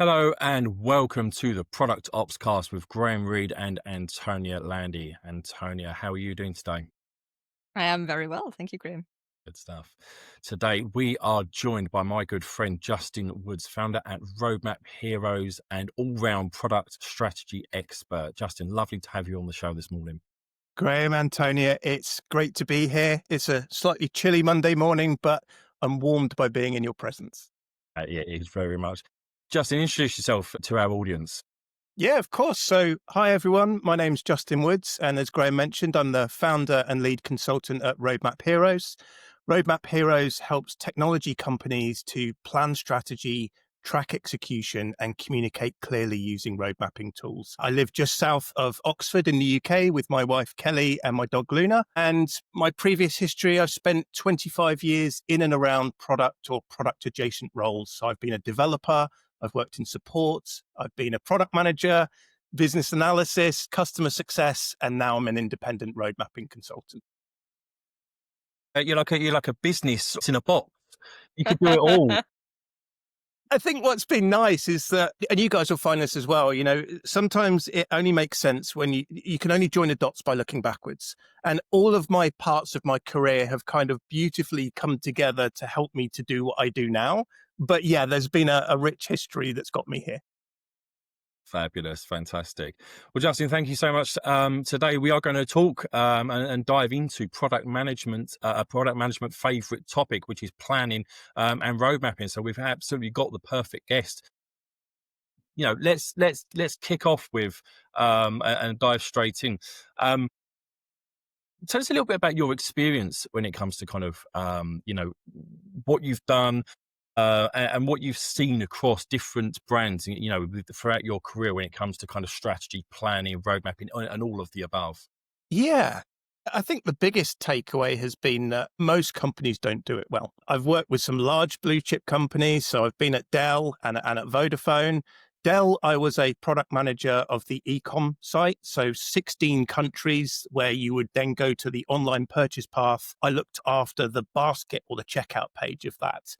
Hello and welcome to the Product Opscast with Graham Reed and Antonia Landy. Antonia, how are you doing today? I am very well. Thank you, Graham. Good stuff. Today we are joined by my good friend Justin Woods, founder at Roadmap Heroes and all-round product strategy expert. Justin, lovely to have you on the show this morning. Graham, Antonia, it's great to be here. It's a slightly chilly Monday morning, but I'm warmed by being in your presence. Yeah, it is very much. Justin, introduce yourself to our audience. Yeah, of course. So, hi, everyone. My name's Justin Woods. And as Graham mentioned, I'm the founder and lead consultant at Roadmap Heroes. Roadmap Heroes helps technology companies to plan strategy, track execution, and communicate clearly using road mapping tools. I live just south of Oxford in the UK with my wife, Kelly, and my dog, Luna. And my previous history, I've spent 25 years in and around product or product adjacent roles. So I've been a developer, I've worked in support, I've been a product manager, business analysis, customer success, and now I'm an independent road mapping consultant. You're like a business in a box. You could do it all. I think what's been nice is that, and you guys will find this as well, sometimes it only makes sense when you can only join the dots by looking backwards. And all of my parts of my career have kind of beautifully come together to help me to do what I do now. But yeah, there's been a rich history that's got me here. Fabulous. Fantastic. Well, Justin, thank you so much. Today we are going to talk and dive into product management, a product management favorite topic, which is planning and road mapping. So we've absolutely got the perfect guest. Let's kick off with and dive straight in. Um, Tell us a little bit about your experience when it comes to kind of what you've done and what you've seen across different brands, throughout your career when it comes to kind of strategy, planning, road mapping, and all of the above. Yeah. I think the biggest takeaway has been that most companies don't do it well. I've worked with some large blue chip companies. So I've been at Dell and at Vodafone. Dell, I was a product manager of the ecom site. So 16 countries where you would then go to the online purchase path. I looked after the basket or the checkout page of that.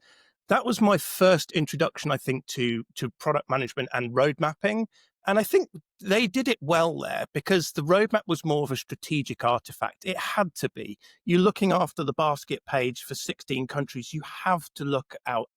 That was my first introduction, I think, to product management and road mapping. And I think they did it well there because the roadmap was more of a strategic artifact. It had to be. You're looking after the basket page for 16 countries. You have to look out,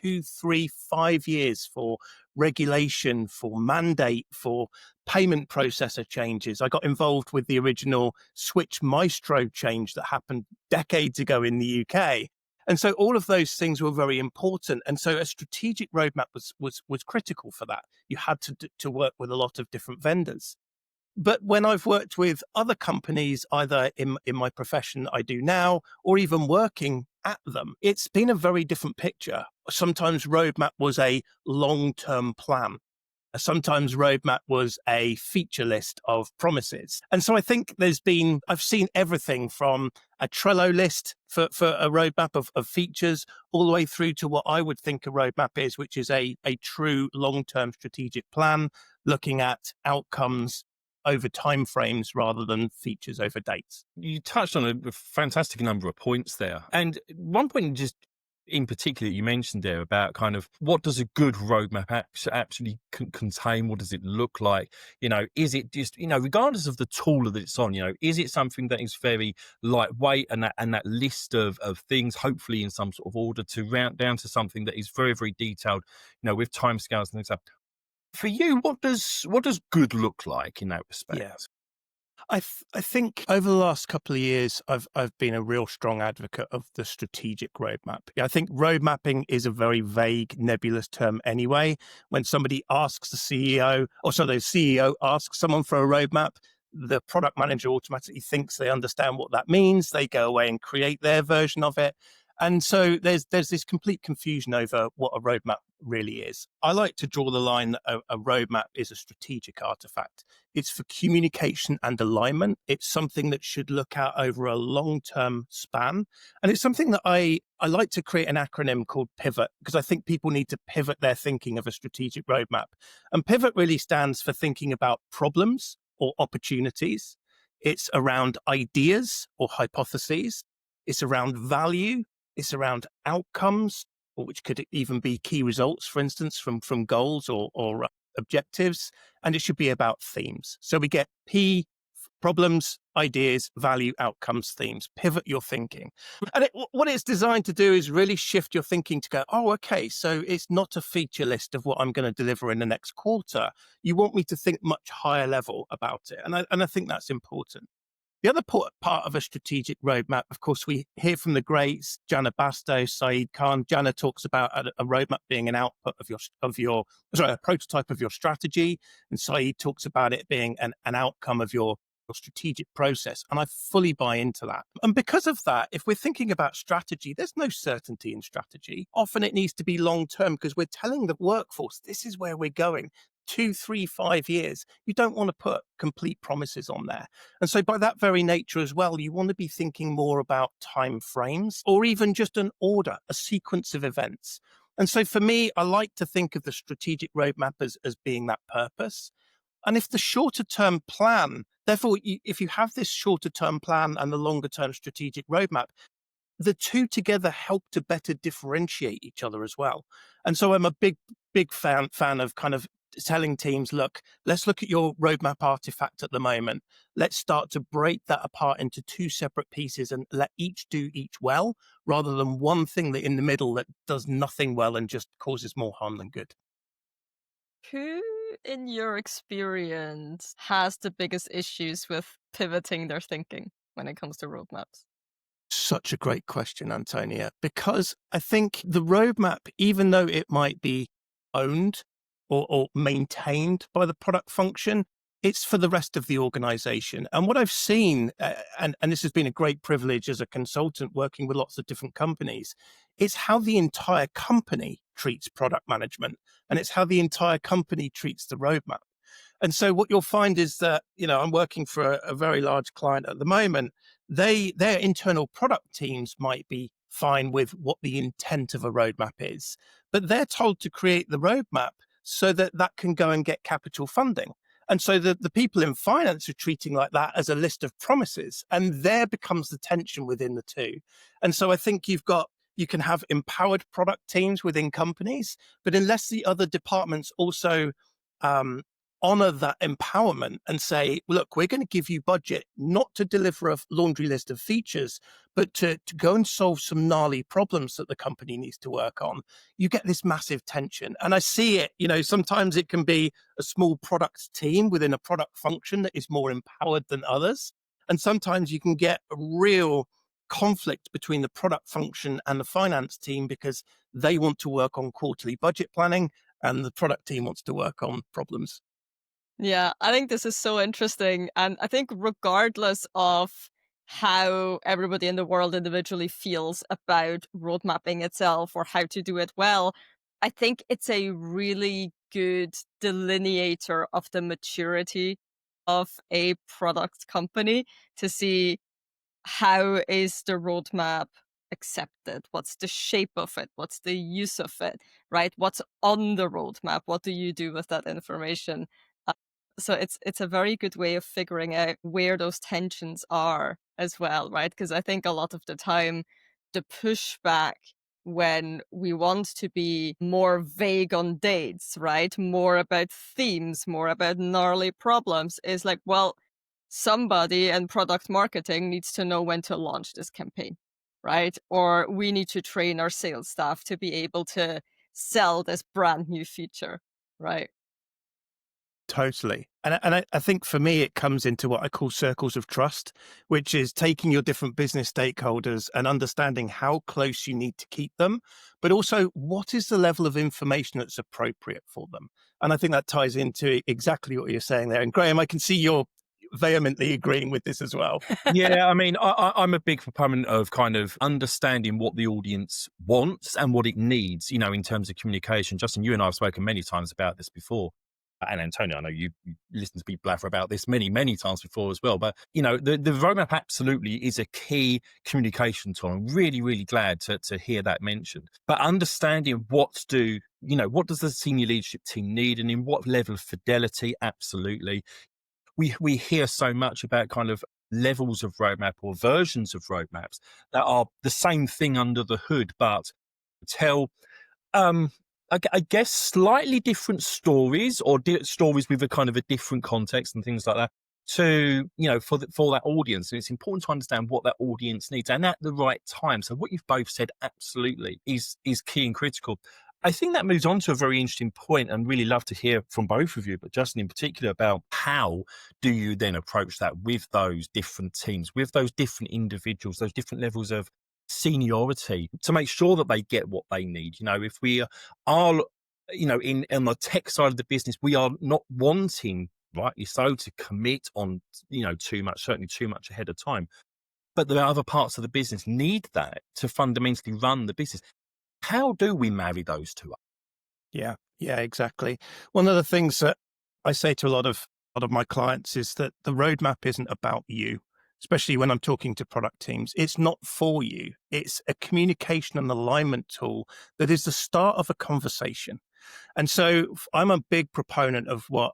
2, 3, 5 years for regulation, for mandate, for payment processor changes. I got involved with the original Switch Maestro change that happened decades ago in the UK. And so all of those things were very important. And so a strategic roadmap was critical for that. You had to work with a lot of different vendors. But when I've worked with other companies, either in my profession I do now, or even working at them, it's been a very different picture. Sometimes roadmap was a long-term plan. Sometimes roadmap was a feature list of promises. And so I think I've seen everything from a Trello list for a roadmap of features all the way through to what I would think a roadmap is, which is a true long-term strategic plan looking at outcomes over timeframes rather than features over dates. You touched on a fantastic number of points there, and one point just in particular you mentioned there about kind of what does a good roadmap actually contain? What does it look like? Is it just, regardless of the tool that it's on, is it something that is very lightweight and that list of things, hopefully in some sort of order, to round down to something that is very, very detailed, with timescales and things like that. For you, what does good look like in that Yeah. respect? I think over the last couple of years, I've been a real strong advocate of the strategic roadmap. I think road mapping is a very vague, nebulous term anyway. When somebody asks the CEO, or so the CEO asks someone for a roadmap, the product manager automatically thinks they understand what that means. They go away and create their version of it. And so there's this complete confusion over what a roadmap really is. I like to draw the line that a roadmap is a strategic artifact. It's for communication and alignment. It's something that should look out over a long-term span. And it's something that I like to create an acronym called PIVOT, because I think people need to pivot their thinking of a strategic roadmap. And PIVOT really stands for thinking about problems or opportunities. It's around ideas or hypotheses. It's around value. It's around outcomes or which could even be key results, for instance, from goals or objectives. And it should be about themes. So we get P, problems, ideas, value, outcomes, themes. Pivot your thinking. And what it's designed to do is really shift your thinking to go, oh, okay, so it's not a feature list of what I'm going to deliver in the next quarter. You want me to think much higher level about it. And I think that's important. The other part of a strategic roadmap, of course, we hear from the greats, Jana Bastos, Saeed Khan. Jana talks about a roadmap being an output a prototype of your strategy, and Saeed talks about it being an outcome of your strategic process. And I fully buy into that. And because of that, if we're thinking about strategy, there's no certainty in strategy. Often it needs to be long term because we're telling the workforce, this is where we're going. 2, 3, 5 years. You don't want to put complete promises on there. And so by that very nature as well, you want to be thinking more about time frames or even just an order, a sequence of events. And so for me, I like to think of the strategic roadmap as being that purpose. And if the shorter term plan, therefore, if you have this shorter term plan and the longer term strategic roadmap, the two together help to better differentiate each other as well. And so I'm a big fan of kind of telling teams, look, let's look at your roadmap artifact at the moment. Let's start to break that apart into two separate pieces and let each do each well, rather than one thing that in the middle that does nothing well and just causes more harm than good. Who, in your experience, has the biggest issues with pivoting their thinking when it comes to roadmaps? Such a great question, Antonia, because I think the roadmap, even though it might be owned or maintained by the product function, it's for the rest of the organization. And what I've seen, and this has been a great privilege as a consultant working with lots of different companies, is how the entire company treats product management. And it's how the entire company treats the roadmap. And so what you'll find is that, I'm working for a very large client at the moment. Their internal product teams might be fine with what the intent of a roadmap is, but they're told to create the roadmap so that that can go and get capital funding. And so the people in finance are treating like that as a list of promises, and there becomes the tension within the two. And so I think you can have empowered product teams within companies, but unless the other departments also honor that empowerment and say, look, we're going to give you budget not to deliver a laundry list of features, but to go and solve some gnarly problems that the company needs to work on, you get this massive tension. And I see it, sometimes it can be a small product team within a product function that is more empowered than others. And sometimes you can get a real conflict between the product function and the finance team because they want to work on quarterly budget planning and the product team wants to work on problems. Yeah, I think this is so interesting. And I think regardless of how everybody in the world individually feels about road mapping itself or how to do it well, I think it's a really good delineator of the maturity of a product company to see how is the roadmap accepted? What's the shape of it? What's the use of it? Right? What's on the roadmap? What do you do with that information? So it's a very good way of figuring out where those tensions are as well, right? Because I think a lot of the time the pushback when we want to be more vague on dates, right? More about themes, more about gnarly problems is like, well, somebody in product marketing needs to know when to launch this campaign, right? Or we need to train our sales staff to be able to sell this brand new feature, right? Totally. And I think for me, it comes into what I call circles of trust, which is taking your different business stakeholders and understanding how close you need to keep them, but also what is the level of information that's appropriate for them. And I think that ties into exactly what you're saying there. And Graham, I can see you're vehemently agreeing with this as well. Yeah, I mean, I'm a big proponent of kind of understanding what the audience wants and what it needs, in terms of communication. Justin, you and I have spoken many times about this before. And Antonio, I know you listened to me blabber about this many, many times before as well. But, the roadmap absolutely is a key communication tool. I'm really, really glad to hear that mentioned. But understanding what does the senior leadership team need and in what level of fidelity, absolutely. We hear so much about kind of levels of roadmap or versions of roadmaps that are the same thing under the hood, but tell Um, I guess slightly different stories or stories with a kind of a different context and things like that to, for that audience. And it's important to understand what that audience needs and at the right time. So what you've both said absolutely is key and critical. I think that moves on to a very interesting point and really love to hear from both of you, but Justin in particular, about how do you then approach that with those different teams, with those different individuals, those different levels of seniority to make sure that they get what they need. If we are, in the tech side of the business, we are not wanting, rightly so, to commit on, too much, certainly too much ahead of time. But the other parts of the business need that to fundamentally run the business. How do we marry those two up? Yeah, exactly. One of the things that I say to a lot of my clients is that the roadmap isn't about you, especially when I'm talking to product teams. It's not for you. It's a communication and alignment tool that is the start of a conversation. And so I'm a big proponent of what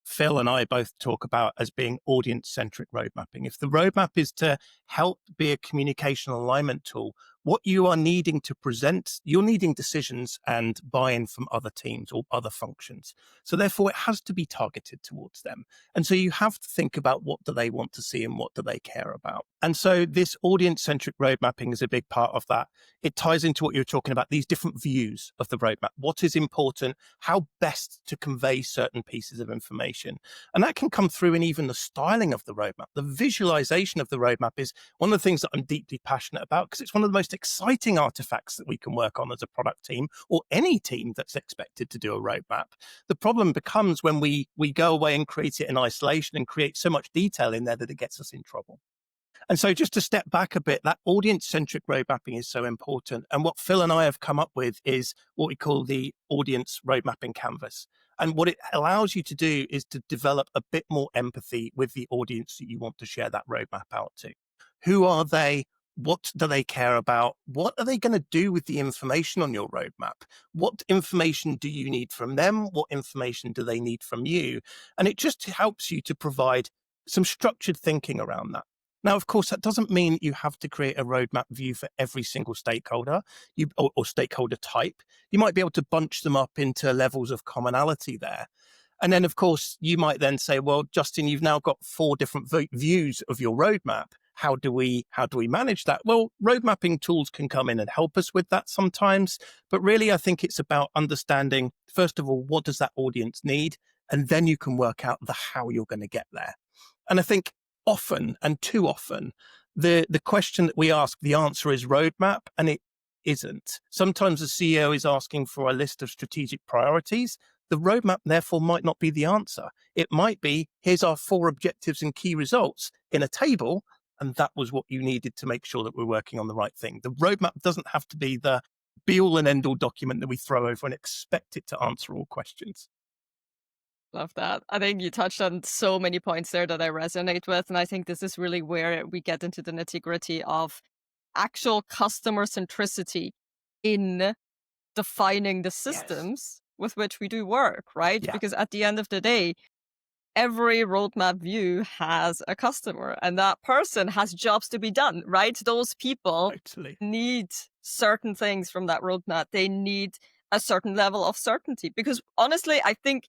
Phil and I both talk about as being audience-centric road mapping. If the roadmap is to help be a communication alignment tool, what you are needing to present, you're needing decisions and buy-in from other teams or other functions. So therefore, it has to be targeted towards them. And so you have to think about what do they want to see and what do they care about. And so this audience-centric road mapping is a big part of that. It ties into what you're talking about, these different views of the roadmap. What is important? How best to convey certain pieces of information? And that can come through in even the styling of the roadmap. The visualization of the roadmap is one of the things that I'm deeply passionate about because it's one of the most exciting artifacts that we can work on as a product team or any team that's expected to do a roadmap. The problem becomes when we go away and create it in isolation and create so much detail in there that it gets us in trouble. And so just to step back a bit, that audience-centric road mapping is so important. And what Phil and I have come up with is what we call the audience road mapping canvas. And what it allows you to do is to develop a bit more empathy with the audience that you want to share that roadmap out to. Who are they? What do they care about? What are they going to do with the information on your roadmap? What information do you need from them? What information do they need from you? And it just helps you to provide some structured thinking around that. Now, of course, that doesn't mean you have to create a roadmap view for every single stakeholder or stakeholder type. You might be able to bunch them up into levels of commonality there. And then, of course, you might then say, well, Justin, you've now got 4 different views of your roadmap. How do we manage that? Well, road mapping tools can come in and help us with that sometimes. But really, I think it's about understanding, first of all, what does that audience need? And then you can work out the how you're going to get there. And I think often and too often, the question that we ask, the answer is roadmap, and it isn't. Sometimes the CEO is asking for a list of strategic priorities. The roadmap, therefore, might not be the answer. It might be, here's our 4 objectives and key results in a table, and that was what you needed to make sure that we're working on the right thing. The roadmap doesn't have to be the be-all and end-all document that we throw over and expect it to answer all questions. Love that. I think you touched on so many points there that I resonate with. And I think this is really where we get into the nitty-gritty of actual customer centricity in defining the systems with which we do work, right? Yeah. Because at the end of the day, every roadmap view has a customer and that person has jobs to be done, right? Those people Totally. need certain things from that roadmap. They need a certain level of certainty because honestly, I think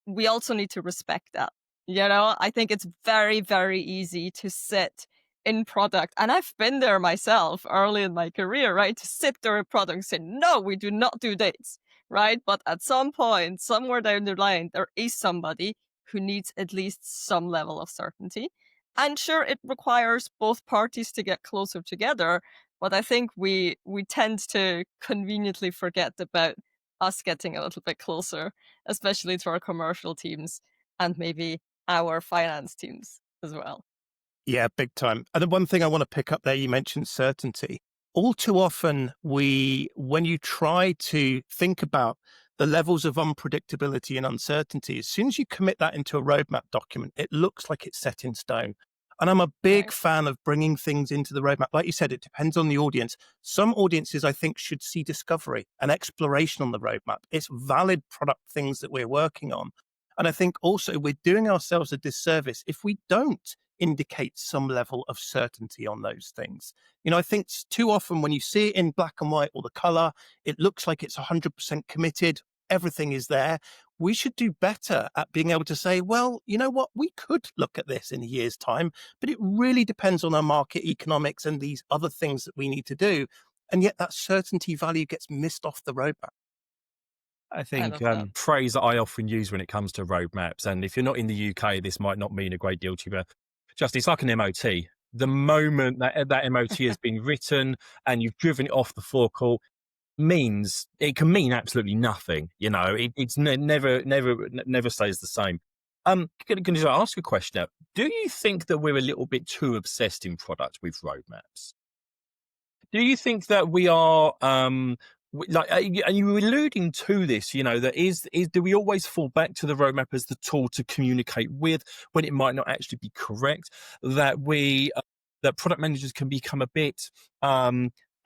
we also need to respect that. I think it's very, very easy to sit in product. And I've been there myself early in my career, right? To sit there in product and say, no, we do not do this, right? But at some point, somewhere down the line, there is somebody who needs at least some level of certainty. And sure, it requires both parties to get closer together. But I think we tend to conveniently forget about us getting a little bit closer, especially to our commercial teams and maybe our finance teams as well. Yeah, big time. And the one thing I want to pick up there, you mentioned certainty. All too often, when you try to think about the levels of unpredictability and uncertainty, as soon as you commit that into a roadmap document, it looks like it's set in stone. And I'm a big Right. fan of bringing things into the roadmap. Like you said, it depends on the audience. Some audiences, I think, should see discovery and exploration on the roadmap. It's valid product things that we're working on. And I think also we're doing ourselves a disservice if we don't indicates some level of certainty on those things. I think too often when you see it in black and white or the color, it looks like it's 100% committed. Everything is there. We should do better at being able to say, well, you know what, we could look at this in a year's time, but it really depends on our market economics and these other things that we need to do. And yet that certainty value gets missed off the roadmap. I I think love that. phrase that I often use when it comes to roadmaps, and if you're not in the UK, this might not mean a great deal to you, but just it's like an MOT. The moment that MOT has been written and you've driven it off the forecourt, means it can mean absolutely nothing. It's never stays the same. Can I ask a question now? Do you think that we're a little bit too obsessed in product with roadmaps? Do you think that we are, are you alluding to this, that do we always fall back to the roadmap as the tool to communicate with when it might not actually be correct? That product managers can become a bit,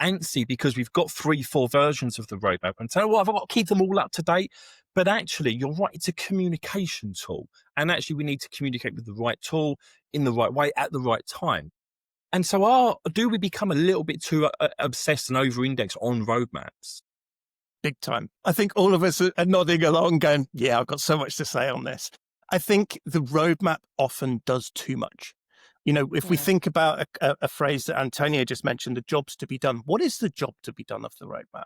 antsy because we've got 3-4 versions of the roadmap and say, well, I've got to keep them all up to date. But actually, you're right, it's a communication tool. And actually, we need to communicate with the right tool in the right way at the right time. And so do we become a little bit too obsessed and over-indexed on roadmaps? Big time. I think all of us are nodding along going, yeah, I've got so much to say on this. I think the roadmap often does too much. If we think about a phrase that Antonio just mentioned, the jobs to be done, what is the job to be done of the roadmap?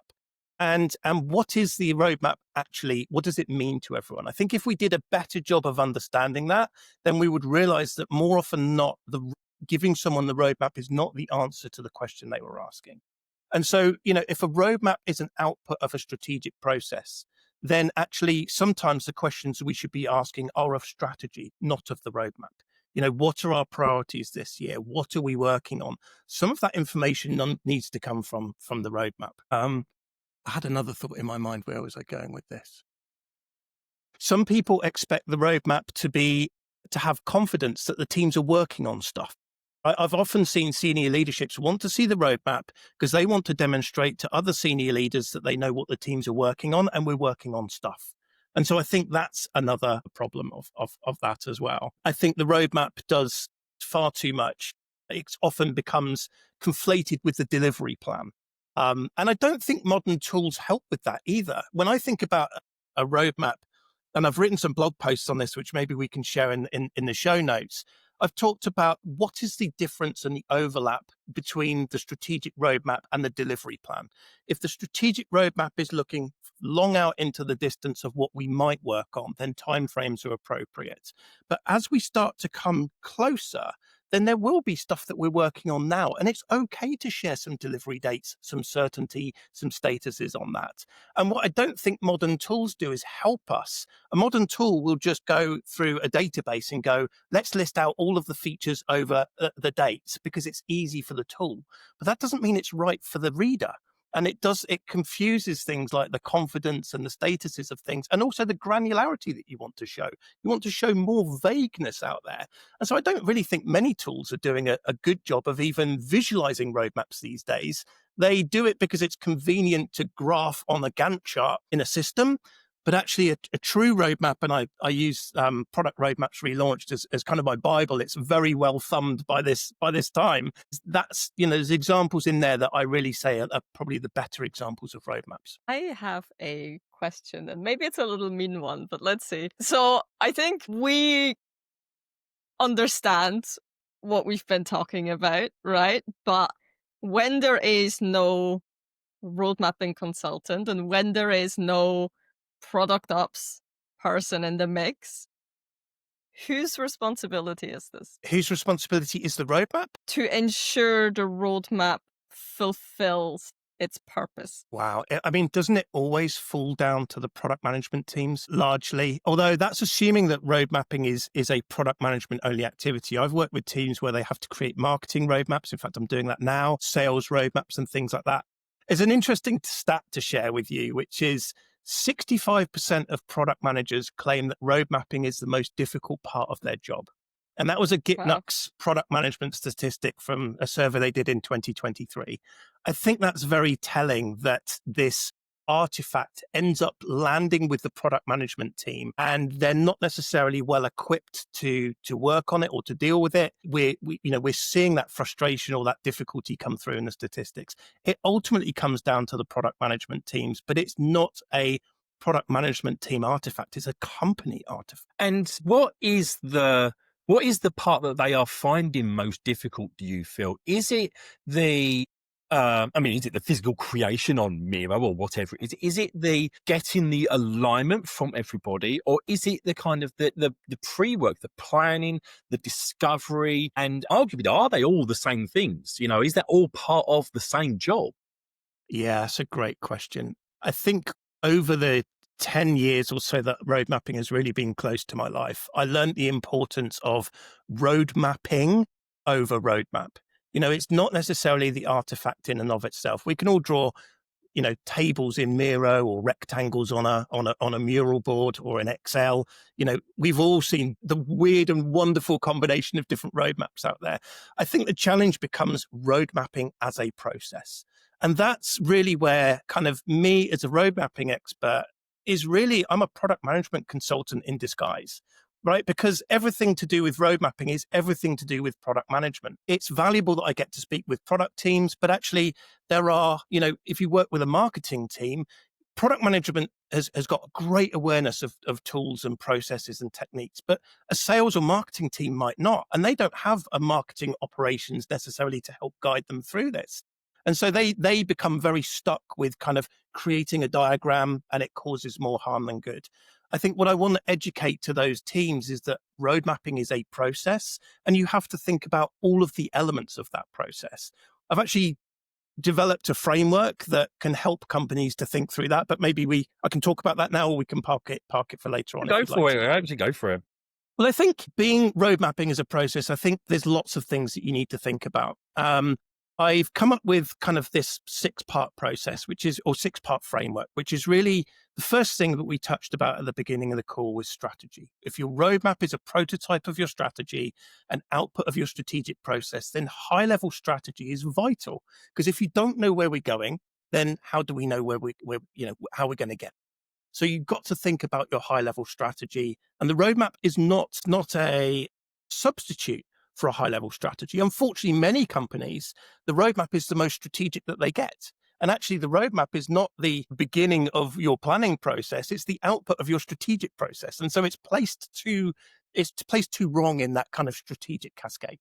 And what is the roadmap actually? What does it mean to everyone? I think if we did a better job of understanding that, then we would realize that more often than not, giving someone the roadmap is not the answer to the question they were asking. And so, if a roadmap is an output of a strategic process, then actually sometimes the questions we should be asking are of strategy, not of the roadmap. What are our priorities this year? What are we working on? Some of that information needs to come from the roadmap. I had another thought in my mind. Where was I going with this? Some people expect the roadmap to have confidence that the teams are working on stuff. I've often seen senior leaderships want to see the roadmap because they want to demonstrate to other senior leaders that they know what the teams are working on and we're working on stuff. And so I think that's another problem of that as well. I think the roadmap does far too much. It often becomes conflated with the delivery plan. And I don't think modern tools help with that either. When I think about a roadmap, and I've written some blog posts on this, which maybe we can share in the show notes, I've talked about what is the difference and the overlap between the strategic roadmap and the delivery plan. If the strategic roadmap is looking long out into the distance of what we might work on, then timeframes are appropriate. But as we start to come closer, then there will be stuff that we're working on now. And it's okay to share some delivery dates, some certainty, some statuses on that. And what I don't think modern tools do is help us. A modern tool will just go through a database and go, let's list out all of the features over the dates because it's easy for the tool. But that doesn't mean it's right for the reader. And it confuses things like the confidence and the statuses of things, and also the granularity that you want to show. You want to show more vagueness out there. And so I don't really think many tools are doing a good job of even visualizing roadmaps these days. They do it because it's convenient to graph on a Gantt chart in a system. But actually, a true roadmap, and I use Product Roadmaps Relaunched as kind of my Bible. It's very well thumbed by this time. That's, there's examples in there that I really say are probably the better examples of roadmaps. I have a question, and maybe it's a little mean one, but let's see. So I think we understand what we've been talking about, right? But when there is no road mapping consultant and when there is no product ops person in the mix, whose responsibility is this? Whose responsibility is the roadmap? To ensure the roadmap fulfills its purpose. Wow. I mean, doesn't it always fall down to the product management teams largely? Although that's assuming that road mapping is a product management only activity. I've worked with teams where they have to create marketing roadmaps. In fact, I'm doing that now, sales roadmaps and things like that. There's an interesting stat to share with you, which is 65% of product managers claim that road mapping is the most difficult part of their job. And that was a GitNux product management statistic from a survey they did in 2023. I think that's very telling that this artifact ends up landing with the product management team and they're not necessarily well equipped to work on it or to deal with it, we're seeing that frustration or that difficulty come through in the statistics. It ultimately comes down to the product management teams, but it's not a product management team artifact, it's a company artifact. And what is the part that they are finding most difficult, do you feel? Is it the is it the physical creation on Miro or whatever? Is it the getting the alignment from everybody, or is it the kind of the pre-work, the planning, the discovery, and arguably are they all the same things? Is that all part of the same job? Yeah, that's a great question. I think over the 10 years or so that road mapping has really been close to my life, I learned the importance of road mapping over roadmap. It's not necessarily the artifact in and of itself. We can all draw, tables in Miro or rectangles on a mural board or in Excel. We've all seen the weird and wonderful combination of different roadmaps out there. I think the challenge becomes road mapping as a process. And that's really where kind of me as a road mapping expert is really, I'm a product management consultant in disguise, right? Because everything to do with road mapping is everything to do with product management. It's valuable that I get to speak with product teams, but actually there are, if you work with a marketing team, product management has got a great awareness of tools and processes and techniques, but a sales or marketing team might not. And they don't have a marketing operations necessarily to help guide them through this. And so they become very stuck with kind of creating a diagram, and it causes more harm than good. I think what I want to educate to those teams is that road mapping is a process, and you have to think about all of the elements of that process. I've actually developed a framework that can help companies to think through that, but maybe I can talk about that now, or we can park it for later on. Go for it. Actually, go for it. Well, I think being road mapping as a process, I think there's lots of things that you need to think about. I've come up with kind of this 6-part process, or 6-part framework, which is really the first thing that we touched about at the beginning of the call was strategy. If your roadmap is a prototype of your strategy, an output of your strategic process, then high-level strategy is vital. Because if you don't know where we're going, then how do we know how we're going to get? So you've got to think about your high-level strategy, and the roadmap is not a substitute for a high-level strategy. Unfortunately, many companies, the roadmap is the most strategic that they get. And actually, the roadmap is not the beginning of your planning process, it's the output of your strategic process. And so it's placed too wrong in that kind of strategic cascade.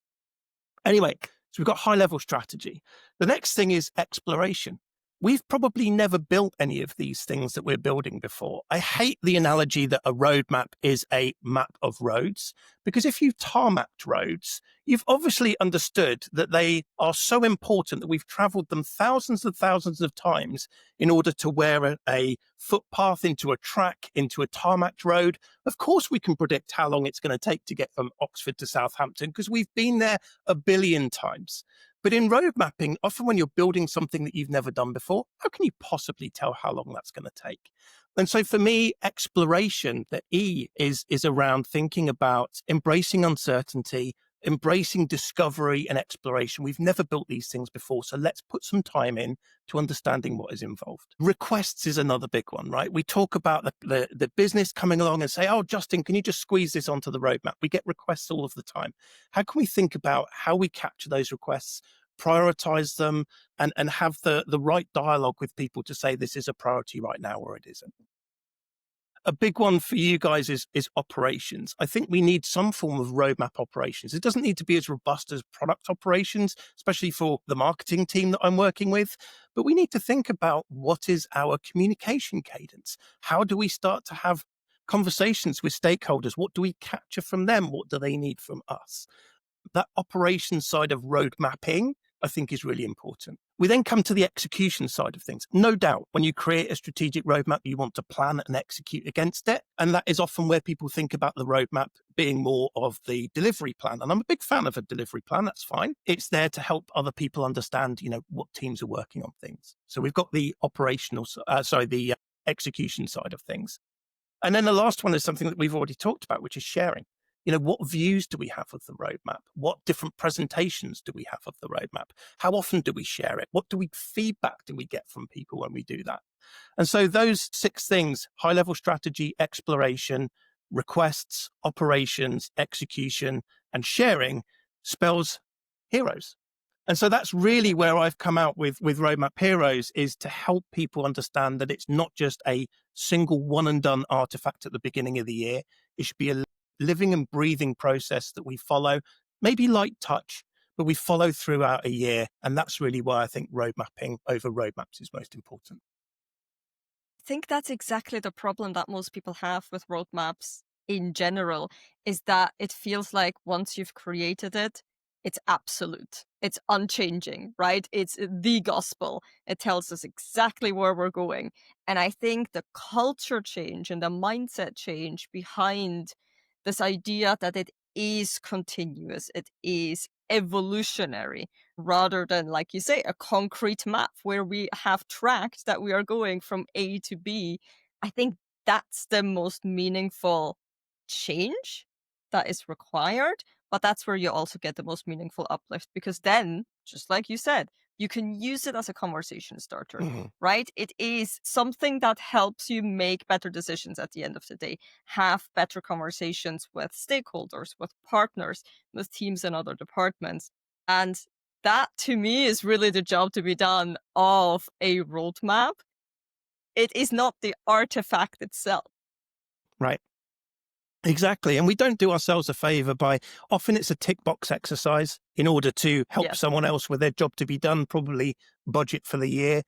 Anyway, so we've got high-level strategy. The next thing is exploration. We've probably never built any of these things that we're building before. I hate the analogy that a roadmap is a map of roads, because if you've tarmacked roads, you've obviously understood that they are so important that we've traveled them thousands and thousands of times in order to wear a footpath into a track, into a tarmacked road. Of course, we can predict how long it's going to take to get from Oxford to Southampton because we've been there a billion times. But in road mapping, often when you're building something that you've never done before, how can you possibly tell how long that's going to take? And so for me, exploration, the E is around thinking about embracing uncertainty, embracing discovery and exploration. We've never built these things before, so let's put some time in to understanding what is involved. Requests is another big one, right? We talk about the business coming along and say, oh, Justin, can you just squeeze this onto the roadmap? We get requests all of the time. How can we think about how we capture those requests, prioritize them, and have the right dialogue with people to say this is a priority right now or it isn't? A big one for you guys is operations. I think we need some form of roadmap operations. It doesn't need to be as robust as product operations, especially for the marketing team that I'm working with. But we need to think about what is our communication cadence? How do we start to have conversations with stakeholders? What do we capture from them? What do they need from us? That operations side of road mapping, I think, is really important. We then come to the execution side of things. No doubt, when you create a strategic roadmap, you want to plan and execute against it. And that is often where people think about the roadmap being more of the delivery plan. And I'm a big fan of a delivery plan. That's fine. It's there to help other people understand, what teams are working on things. So we've got the the execution side of things. And then the last one is something that we've already talked about, which is sharing. What views do we have of the roadmap? What different presentations do we have of the roadmap? How often do we share it? What feedback do we get from people when we do that? And so those 6 things, high level strategy, exploration, requests, operations, execution, and sharing, spells heroes. And so that's really where I've come out with Roadmap Heroes, is to help people understand that it's not just a single one and done artifact at the beginning of the year. It should be a living and breathing process that we follow, maybe light touch, but we follow throughout a year. And that's really why I think road mapping over roadmaps is most important. I think that's exactly the problem that most people have with roadmaps in general, is that it feels like once you've created it, it's absolute. It's unchanging, right? It's the gospel. It tells us exactly where we're going. And I think the culture change and the mindset change behind this idea that it is continuous, it is evolutionary, rather than, like you say, a concrete map where we have tracked that we are going from A to B. I think that's the most meaningful change that is required, but that's where you also get the most meaningful uplift, because then, just like you said, you can use it as a conversation starter, right? It is something that helps you make better decisions at the end of the day, have better conversations with stakeholders, with partners, with teams and other departments. And that, to me, is really the job to be done of a roadmap. It is not the artifact itself. Right. Exactly. And we don't do ourselves a favor by, often it's a tick box exercise in order to help Yes. someone else with their job to be done, probably budget for the year.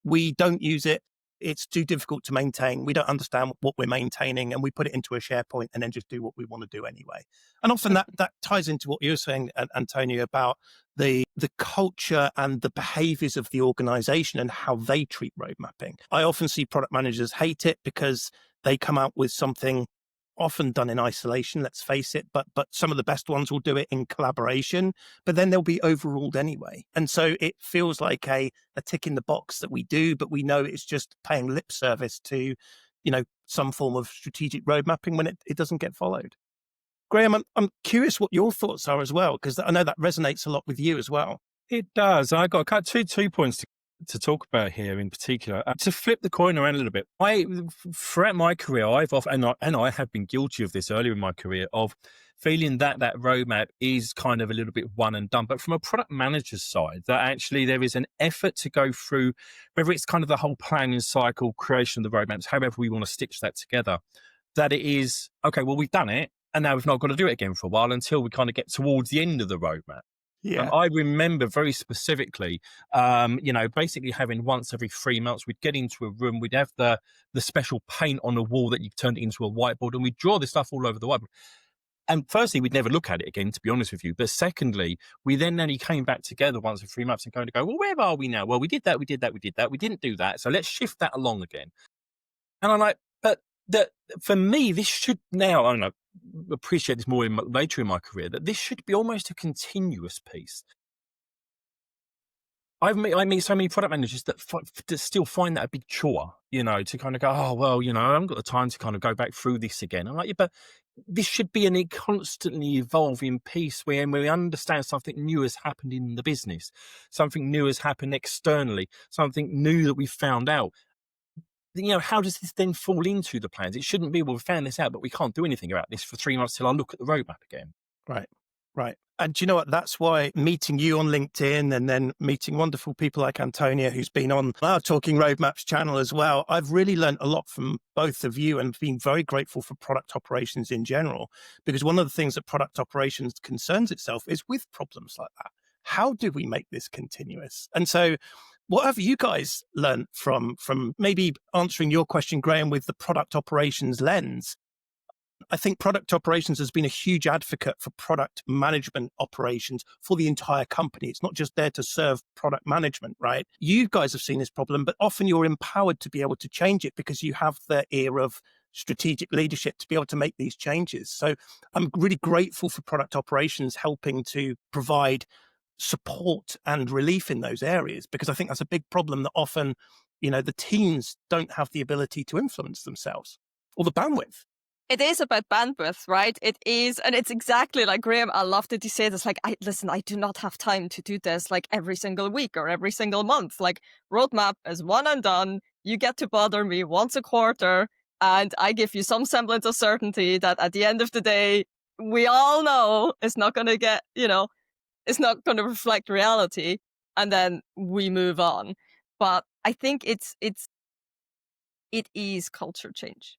We don't use it. It's too difficult to maintain. We don't understand what we're maintaining, and we put it into a SharePoint and then just do what we want to do anyway. And often that ties into what you were saying, Antonio, about the culture and the behaviors of the organization and how they treat road mapping. I often see product managers hate it because they come out with something often done in isolation, let's face it, but some of the best ones will do it in collaboration, but then they'll be overruled anyway. And so it feels like a tick in the box that we do, but we know it's just paying lip service to, some form of strategic road mapping when it doesn't get followed. Graham, I'm curious what your thoughts are as well, because I know that resonates a lot with you as well. It does. I got two points to talk about here in particular. To flip the coin around a little bit, throughout my career, I've often, and I have been guilty of this earlier in my career, of feeling that roadmap is kind of a little bit one and done. But from a product manager's side, that actually there is an effort to go through, whether it's kind of the whole planning cycle, creation of the roadmaps, however we want to stitch that together, that it is, okay, well, we've done it, and now we've not got to do it again for a while until we kind of get towards the end of the roadmap. Yeah. I remember very specifically, basically having once every 3 months, we'd get into a room, we'd have the special paint on the wall that you turned it into a whiteboard, and we'd draw this stuff all over the whiteboard. And firstly, we'd never look at it again, to be honest with you. But secondly, we then only came back together once every 3 months and going to go, well, where are we now? Well, we did that, we did that, we did that. We didn't do that. So let's shift that along again. And I'm like, but for me, this should now, I don't know, appreciate this more later in my career, that this should be almost a continuous piece. I meet so many product managers that still find that a big chore, to kind of go, oh, well, I haven't got the time to kind of go back through this again. I'm like, yeah, but this should be a constantly evolving piece where we understand something new has happened in the business, something new has happened externally, something new that we've found out. How does this then fall into the plans? It shouldn't be, well, we found this out, but we can't do anything about this for 3 months till I look at the roadmap again. Right. And do you know what? That's why meeting you on LinkedIn and then meeting wonderful people like Antonia, who's been on our Talking Roadmaps channel as well, I've really learned a lot from both of you and been very grateful for product operations in general, because one of the things that product operations concerns itself is with problems like that. How do we make this continuous? And so what have you guys learned from maybe answering your question, Graham, with the product operations lens? I think product operations has been a huge advocate for product management operations for the entire company. It's not just there to serve product management, right? You guys have seen this problem, but often you're empowered to be able to change it because you have the ear of strategic leadership to be able to make these changes. So I'm really grateful for product operations helping to provide support and relief in those areas, because I think that's a big problem that often, the teams don't have the ability to influence themselves or the bandwidth. It is about bandwidth, right? It is. And it's exactly like, Graham, I love that you say this. Like, I do not have time to do this like every single week or every single month. Like, roadmap is one and done. you get to bother me once a quarter, and I give you some semblance of certainty that at the end of the day, we all know it's not going to get, it's not going to reflect reality, and then we move on. But I think it is culture change.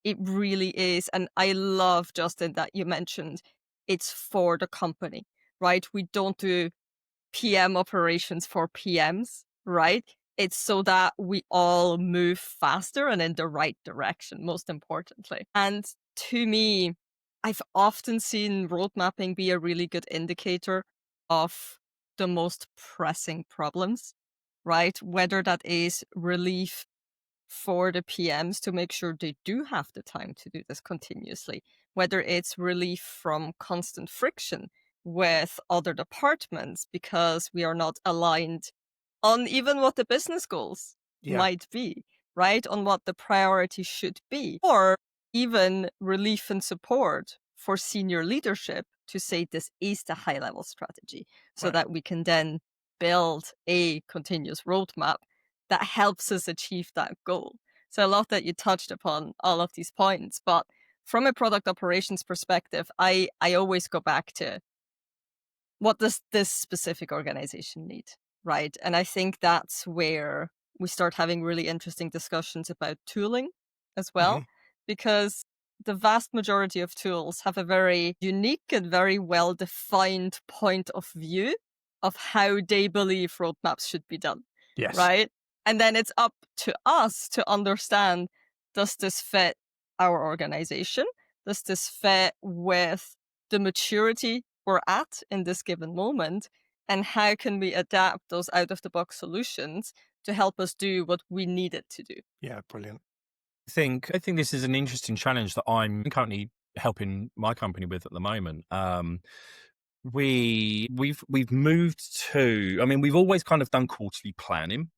It really is. And I love, Justin, that you mentioned it's for the company, right? We don't do PM operations for PMs, right? It's so that we all move faster and in the right direction, most importantly. And to me, I've often seen road mapping be a really good indicator of the most pressing problems, right? Whether that is relief for the PMs to make sure they do have the time to do this continuously, whether it's relief from constant friction with other departments because we are not aligned on even what the business goals might be, right? On what the priority should be, or even relief and support for senior leadership to say this is the high level strategy so that we can then build a continuous roadmap that helps us achieve that goal. So I love that you touched upon all of these points, but from a product operations perspective, I always go back to what does this specific organization need, right? And I think that's where we start having really interesting discussions about tooling as well, because the vast majority of tools have a very unique and very well-defined point of view of how they believe roadmaps should be done, right? And then it's up to us to understand, does this fit our organization? Does this fit with the maturity we're at in this given moment? And how can we adapt those out-of-the-box solutions to help us do what we need it to do? Yeah, brilliant. I think this is an interesting challenge that I'm currently helping my company with at the moment. We've moved to, I mean, we've always kind of done quarterly planning,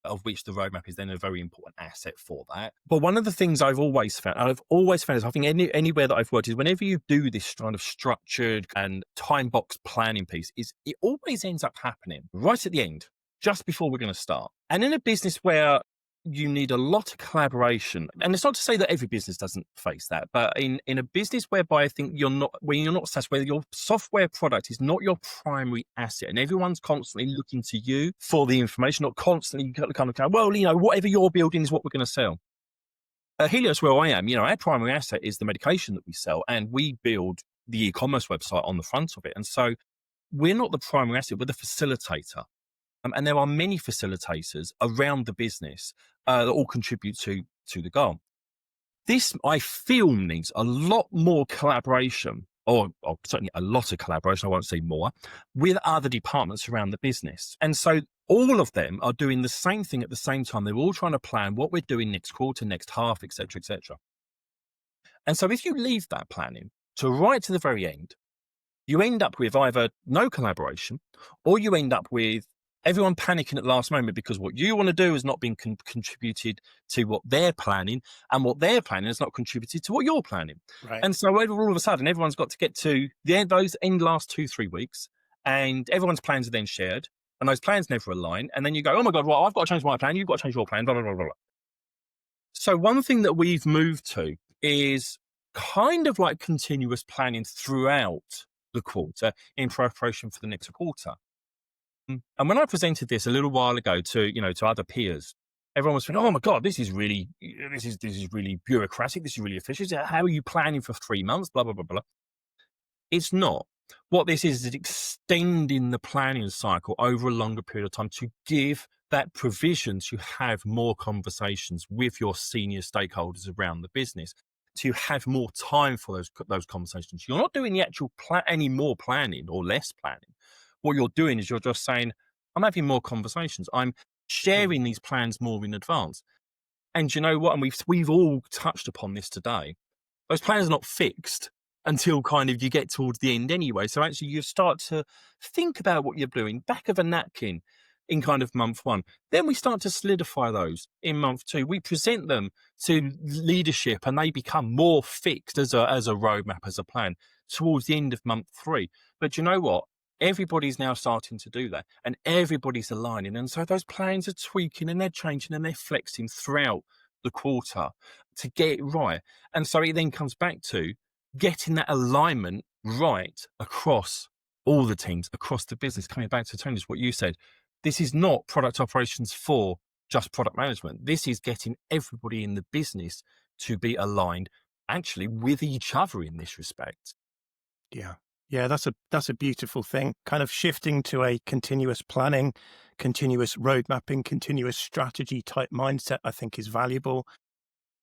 of which the roadmap is then a very important asset for that. But one of the things I've always found is, I think anywhere that I've worked, is whenever you do this kind of structured and time box planning piece, is it always ends up happening right at the end, just before we're going to start. And in a business where you need a lot of collaboration, and it's not to say that every business doesn't face that, but in a business whereby I think you're not satisfied, where your software product is not your primary asset, and everyone's constantly looking to you for the information, not constantly kind of go, well, whatever you're building is what we're going to sell. At Helios, where I am, our primary asset is the medication that we sell, and we build the e-commerce website on the front of it. And so we're not the primary asset, we're the facilitator. And there are many facilitators around the business that all contribute to the goal. This, I feel, needs a lot more collaboration, or certainly a lot of collaboration, I won't say more, with other departments around the business. And so all of them are doing the same thing at the same time. They're all trying to plan what we're doing next quarter, next half, et cetera, et cetera. And so if you leave that planning to right to the very end, you end up with either no collaboration, or you end up with everyone panicking at the last moment because what you want to do has not been contributed to what they're planning, and what they're planning has not contributed to what you're planning. Right. And so all of a sudden, everyone's got to get to the end, those end last 2-3 weeks, and everyone's plans are then shared, and those plans never align. And then you go, oh my God, well, I've got to change my plan. You've got to change your plan, blah, blah, blah, blah. So one thing that we've moved to is kind of like continuous planning throughout the quarter in preparation for the next quarter. And when I presented this a little while ago to other peers, everyone was saying, "Oh my God, this is really bureaucratic. This is really efficient. How are you planning for 3 months? Blah blah blah blah." It's not. What this is extending the planning cycle over a longer period of time to give that provision to have more conversations with your senior stakeholders around the business, to have more time for those conversations. You're not doing the actual any more planning or less planning. What you're doing is you're just saying, I'm having more conversations. I'm sharing these plans more in advance. And you know what? And we've all touched upon this today. Those plans are not fixed until kind of you get towards the end anyway. So actually you start to think about what you're doing, back of a napkin in kind of month 1. Then we start to solidify those in month 2. We present them to leadership and they become more fixed as a roadmap, as a plan towards the end of month 3. But you know what? Everybody's now starting to do that, and everybody's aligning. And so those plans are tweaking and they're changing and they're flexing throughout the quarter to get it right. And so it then comes back to getting that alignment right across all the teams, across the business. Coming back to Tony's, what you said, this is not product operations for just product management. This is getting everybody in the business to be aligned actually with each other in this respect. Yeah. Yeah, that's a beautiful thing. Kind of shifting to a continuous planning, continuous road mapping, continuous strategy type mindset, I think is valuable.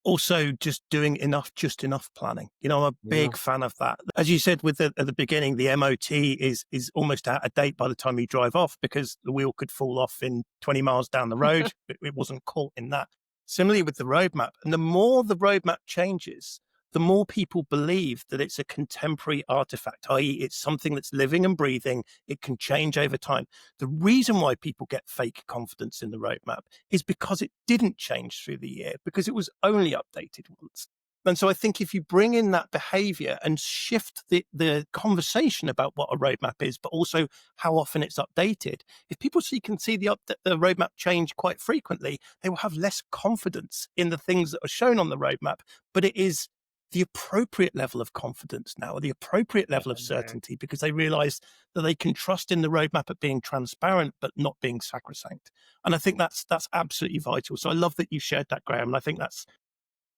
Also, just doing just enough planning. I'm a Yeah. big fan of that. As you said at the beginning, the MOT is almost out of date by the time you drive off because the wheel could fall off in 20 miles down the road. It wasn't caught in that. Similarly with the roadmap, and the more the roadmap changes, the more people believe that it's a contemporary artifact, i.e., it's something that's living and breathing. It can change over time. The reason why people get fake confidence in the roadmap is because it didn't change through the year, because it was only updated once. And so I think if you bring in that behavior and shift the conversation about what a roadmap is, but also how often it's updated, if people can see the roadmap change quite frequently, they will have less confidence in the things that are shown on the roadmap. But it is the appropriate level of confidence now, or the appropriate level of certainty, because they realize that they can trust in the roadmap at being transparent, but not being sacrosanct. And I think that's absolutely vital. So I love that you shared that, Graham. And I think that's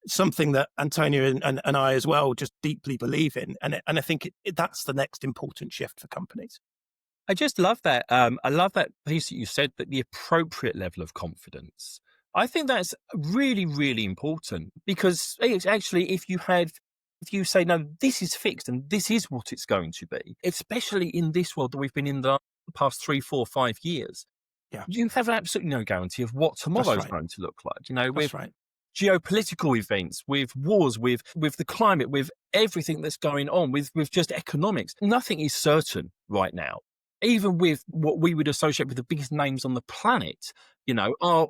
something that Antonio and I as well just deeply believe in. And I think that's the next important shift for companies. I just love that. I love that piece that you said, that the appropriate level of confidence. I think that's really, really important, because it's actually, if you say, no, this is fixed and this is what it's going to be, especially in this world that we've been in the past 3, 4, 5 years, Yeah, you have absolutely no guarantee of what tomorrow's right. going to look like. That's With right. geopolitical events, with wars, with the climate, with everything that's going on, with just economics. Nothing is certain right now. Even with what we would associate with the biggest names on the planet, are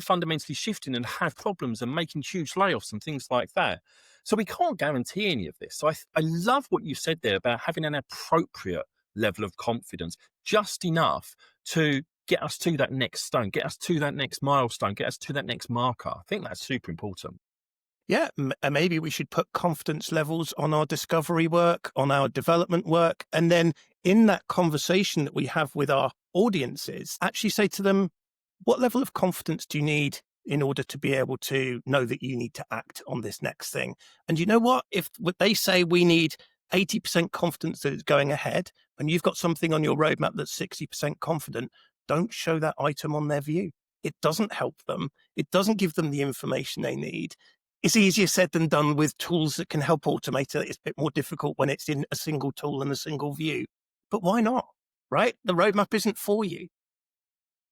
fundamentally shifting and have problems and making huge layoffs and things like that. So we can't guarantee any of this. So I love what you said there about having an appropriate level of confidence, just enough to get us to that next stone, get us to that next milestone, get us to that next marker. I think that's super important. Yeah, maybe we should put confidence levels on our discovery work, on our development work, and then in that conversation that we have with our audiences, actually say to them, what level of confidence do you need in order to be able to know that you need to act on this next thing? And you know what? If what they say we need 80% confidence that it's going ahead, and you've got something on your roadmap that's 60% confident, don't show that item on their view. It doesn't help them. It doesn't give them the information they need. It's easier said than done with tools that can help automate it. It's a bit more difficult when it's in a single tool and a single view. But why not? Right? The roadmap isn't for you.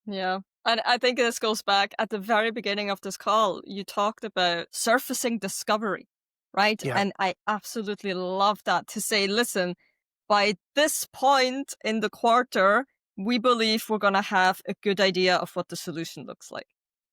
Yeah. And I think this goes back at the very beginning of this call. You talked about surfacing discovery, right? Yeah. And I absolutely love that, to say, listen, by this point in the quarter, we believe we're going to have a good idea of what the solution looks like,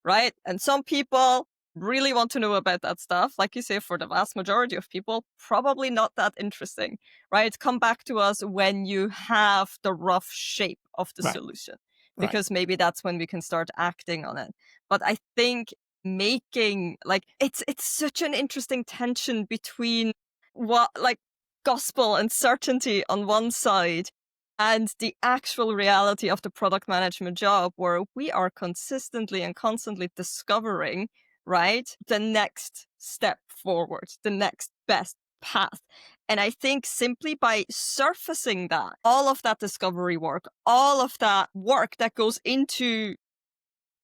right? And some people really want to know about that stuff. Like you say, for the vast majority of people, probably not that interesting, right? Come back to us when you have the rough shape of the Right. solution, Right. because maybe that's when we can start acting on it. But I think making, like, it's such an interesting tension between what, like, gospel and certainty on one side and the actual reality of the product management job, where we are consistently and constantly discovering, right, the next step forward, the next best path. And I think simply by surfacing that, all of that discovery work, all of that work that goes into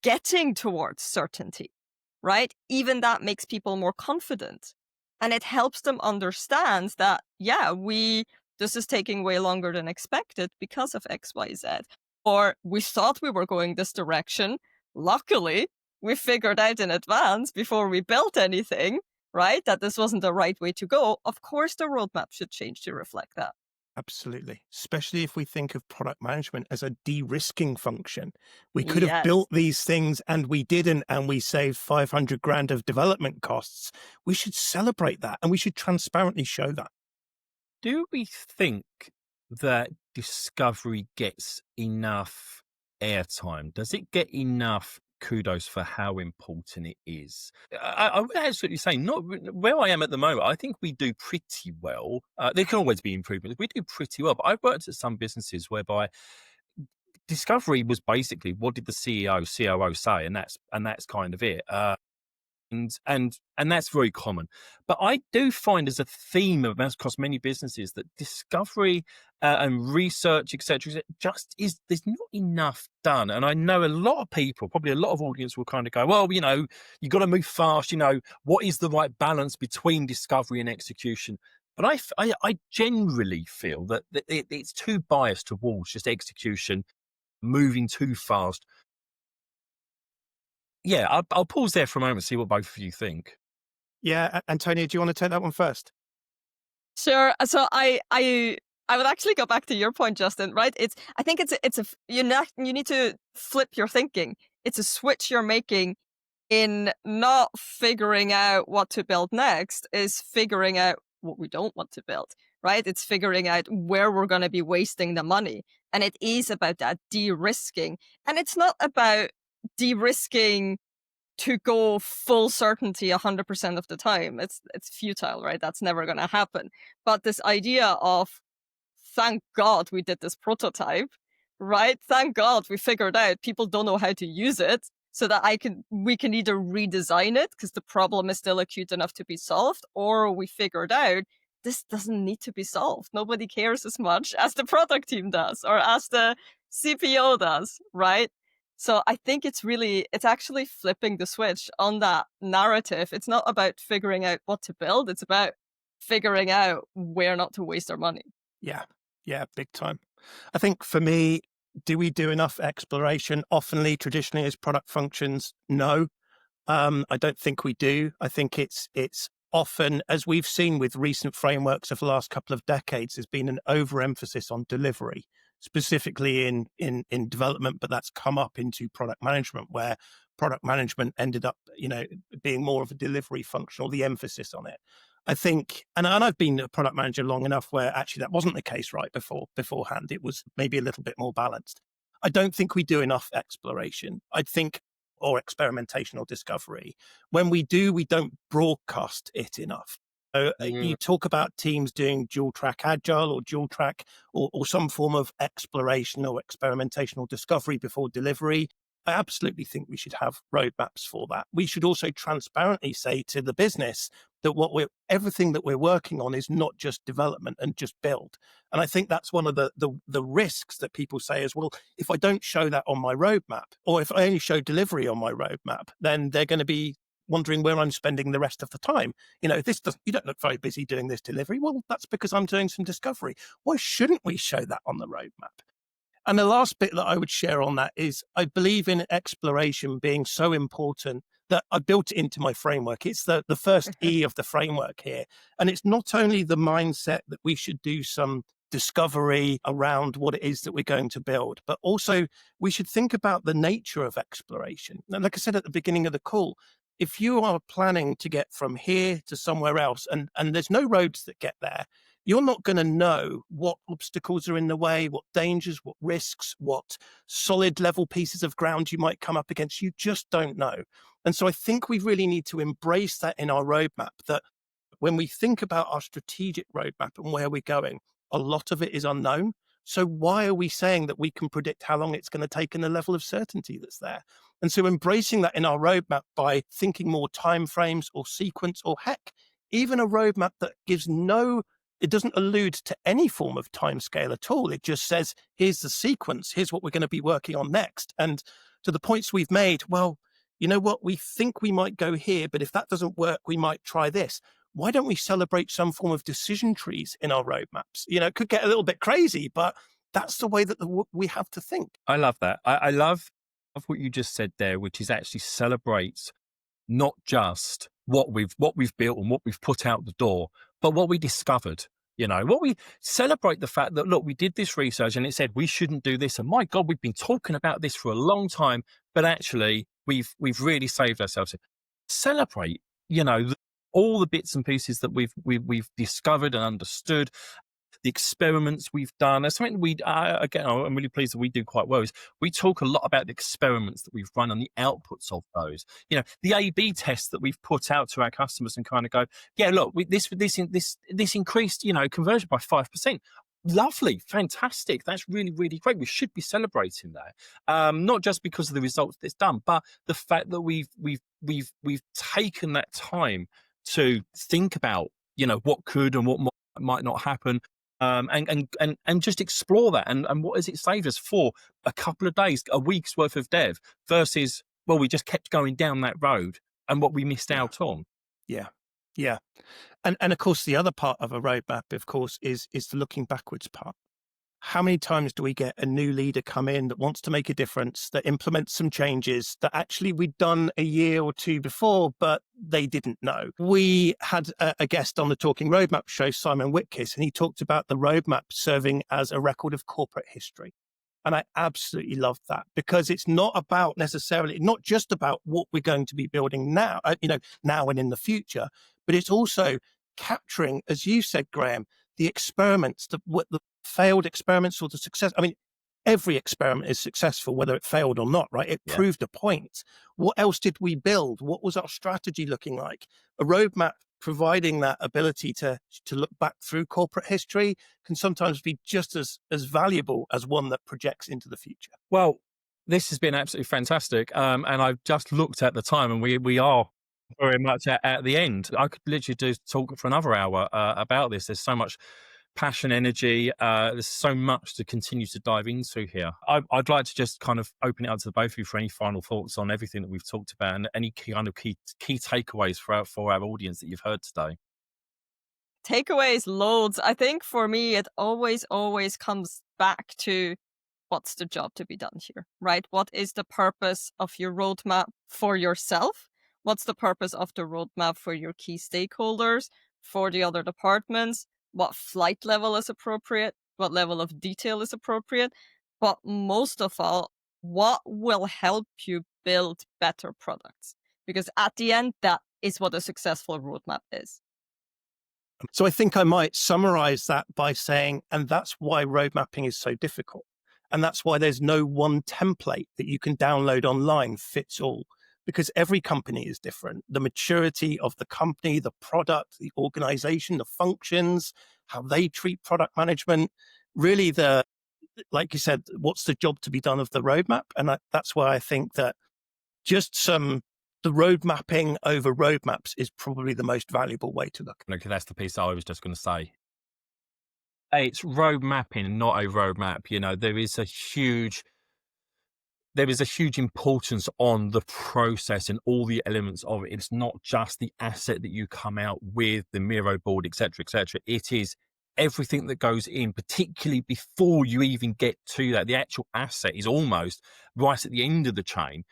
getting towards certainty, right? Even that makes people more confident. And it helps them understand that, yeah, this is taking way longer than expected because of XYZ. Or we thought we were going this direction. Luckily, we figured out in advance before we built anything, right, that this wasn't the right way to go. Of course, the roadmap should change to reflect that. Absolutely. Especially if we think of product management as a de-risking function. We could have Yes. built these things and we didn't, and we saved 500 grand of development costs. We should celebrate that and we should transparently show that. Do we think that discovery gets enough airtime? Does it get enough kudos for how important it is? I would absolutely say not where I am at the moment. I think we do pretty well. There can always be improvements. We do pretty well, but I've worked at some businesses whereby discovery was basically what did the CEO, COO say, and that's kind of it. And that's very common. But I do find as a theme of across many businesses that discovery and research, etc., just is there's not enough done. And I know a lot of people, probably a lot of audience, will kind of go, well, you got to move fast. What is the right balance between discovery and execution? But I generally feel that it's too biased towards just execution, moving too fast. Yeah, I'll pause there for a moment, see what both of you think. Yeah, Antonio, do you want to take that one first? Sure. So I would actually go back to your point, Justin. Right? I think you need to flip your thinking. It's a switch you're making in not figuring out what to build next, is figuring out what we don't want to build. Right? It's figuring out where we're going to be wasting the money, and it is about that de-risking. And it's not about de-risking to go full certainty 100% of the time. It's futile, right? That's never going to happen. But this idea of, thank God we did this prototype, right? Thank God we figured out people don't know how to use it, so that we can either redesign it because the problem is still acute enough to be solved, or we figured out this doesn't need to be solved. Nobody cares as much as the product team does or as the CPO does, right? So I think it's actually flipping the switch on that narrative. It's not about figuring out what to build. It's about figuring out where not to waste our money. Yeah, big time. I think for me, do we do enough exploration oftenly, traditionally as product functions? No, I don't think we do. I think it's often, as we've seen with recent frameworks of the last couple of decades, there's been an overemphasis on delivery, specifically in development, but that's come up into product management, where product management ended up, being more of a delivery function, or the emphasis on it. I think, and I've been a product manager long enough where actually that wasn't the case right beforehand. It was maybe a little bit more balanced. I don't think we do enough exploration. I think, or experimentation or discovery. When we do, we don't broadcast it enough. So you talk about teams doing dual track agile or dual track or some form of exploration or experimentation or discovery before delivery. I absolutely think we should have roadmaps for that. We should also transparently say to the business that everything that we're working on is not just development and just build. And I think that's one of the risks that people say is, well, if I don't show that on my roadmap, or if I only show delivery on my roadmap, then they're going to be wondering where I'm spending the rest of the time. You don't look very busy doing this delivery. Well, that's because I'm doing some discovery. Why shouldn't we show that on the roadmap? And the last bit that I would share on that is I believe in exploration being so important that I built it into my framework. It's the first E of the framework here. And it's not only the mindset that we should do some discovery around what it is that we're going to build, but also we should think about the nature of exploration. And like I said at the beginning of the call, if you are planning to get from here to somewhere else and there's no roads that get there, you're not going to know what obstacles are in the way, what dangers, what risks, what solid level pieces of ground you might come up against. You just don't know. And so I think we really need to embrace that in our roadmap, that when we think about our strategic roadmap and where we're going, a lot of it is unknown. So why are we saying that we can predict how long it's going to take and the level of certainty that's there? And so embracing that in our roadmap by thinking more timeframes or sequence, or heck, even a roadmap that it doesn't allude to any form of timescale at all. It just says, here's the sequence, here's what we're going to be working on next. And to the points we've made, well, you know what, we think we might go here, but if that doesn't work, we might try this. Why don't we celebrate some form of decision trees in our roadmaps? It could get a little bit crazy, but that's the way that we have to think. I love that. I love what you just said there, which is actually celebrates not just what we've built and what we've put out the door, but what we discovered. What we celebrate the fact that, look, we did this research and it said we shouldn't do this. And my God, we've been talking about this for a long time, but actually we've really saved ourselves. Celebrate, all the bits and pieces that we've discovered and understood. the experiments we've done. That's something we, again, I'm really pleased that we do quite well, is we talk a lot about the experiments that we've run and the outputs of those. You know, the A/B tests that we've put out to our customers and kind of go, yeah, look, this increased, you know, conversion by 5%. Lovely, fantastic. That's really, really great. We should be celebrating that, not just because of the results that's done, but the fact that we've taken that time to think about, you know, what could and what might not happen, and just explore that, and what has it saved us for a couple of days, a week's worth of dev versus, well, we just kept going down that road and what we missed Yeah. out on. Yeah. Yeah. And of course, the other part of a roadmap, of course, is the looking backwards part. How many times do we get a new leader come in that wants to make a difference, that implements some changes that actually we'd done a year or two before, but they didn't know? We had a guest on the Talking Roadmap show, Simon Whitkiss, and he talked about the roadmap serving as a record of corporate history. And I absolutely love that, because it's not about necessarily, not just about what we're going to be building now, now and in the future, but it's also capturing, as you said, Graham, the experiments, the failed experiments or the success. I mean, every experiment is successful, whether it failed or not, right? It Yeah. proved a point. What else did we build? What was our strategy looking like? A roadmap providing that ability to look back through corporate history can sometimes be just as valuable as one that projects into the future. Well, this has been absolutely fantastic. And I've just looked at the time, and we are very much at the end. I could literally do talk for another hour about this. There's so much passion, energy. There's so much to continue to dive into here. I'd like to just kind of open it up to the both of you for any final thoughts on everything that we've talked about, and any key takeaways for our audience that you've heard today. Takeaways, loads. I think for me, it always comes back to what's the job to be done here, right? What is the purpose of your roadmap for yourself? What's the purpose of the roadmap for your key stakeholders, for the other departments? What flight level is appropriate? What level of detail is appropriate? But most of all, what will help you build better products? Because at the end, that is what a successful roadmap is. So I think I might summarize that by saying, and that's why road mapping is so difficult. And that's why there's no one template that you can download online fits all, because every company is different. The maturity of the company, the product, the organization, the functions, how they treat product management, really like you said, what's the job to be done of the roadmap? And that's why I think that the road mapping over roadmaps is probably the most valuable way to look. Okay, that's the piece I was just going to say. It's road mapping, not a roadmap. You know, there is a huge importance on the process and all the elements of it. It's not just the asset that you come out with, the Miro board, etc., etc. It is everything that goes in, particularly before you even get to that. The actual asset is almost right at the end of the chain.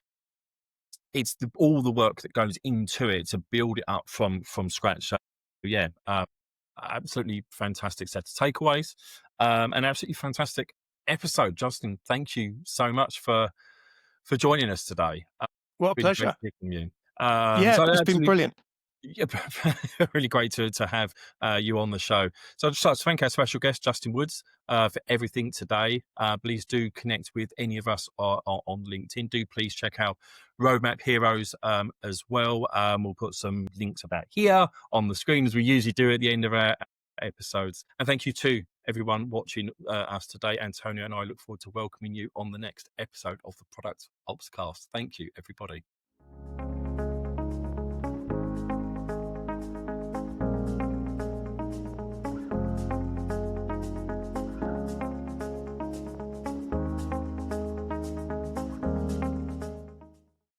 It's all the work that goes into it to build it up from scratch. So, yeah, absolutely fantastic set of takeaways, and absolutely fantastic episode. Justin, thank you so much for joining us today. Well, a Really great pleasure. to hear from you. Yeah, So it's been actually, brilliant. yeah, really great to have you on the show. So I'd just like to thank our special guest, Justin Woods, for everything today. Please do connect with any of us on LinkedIn. Do please check out Roadmap Heroes as well. We'll put some links about here on the screen, as we usually do at the end of our episodes. And thank you to everyone watching us today. Antonio and I look forward to welcoming you on the next episode of the Product Opscast. Thank you, everybody.